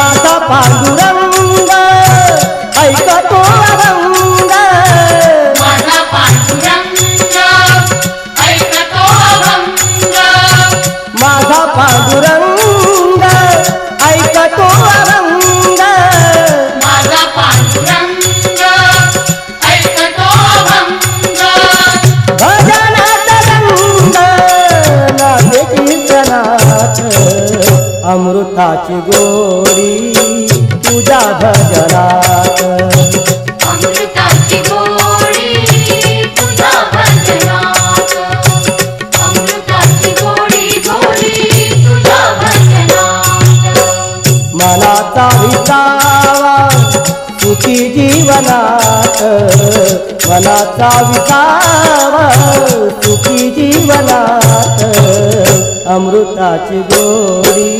माझा पांडुरंग ऐकतो अभंग, माझा पांडुरंग ऐकतो अभंग, माझा पांडुरंग ऐकतो अभंग, माझा पांडुरंग ऐकतो अभंग. भजनात रंग नामे कीर्तनात, अमृताची गोडी तुझ्या भजनात, अमृताची गोडी तुझ्या भजनात, अमृताची गोडी गोडी तुझ्या भजनात. मनाचा विसावा सुखी जीवनात, मनाचा विसावा सुखी जीवनात, अमृताची गोडी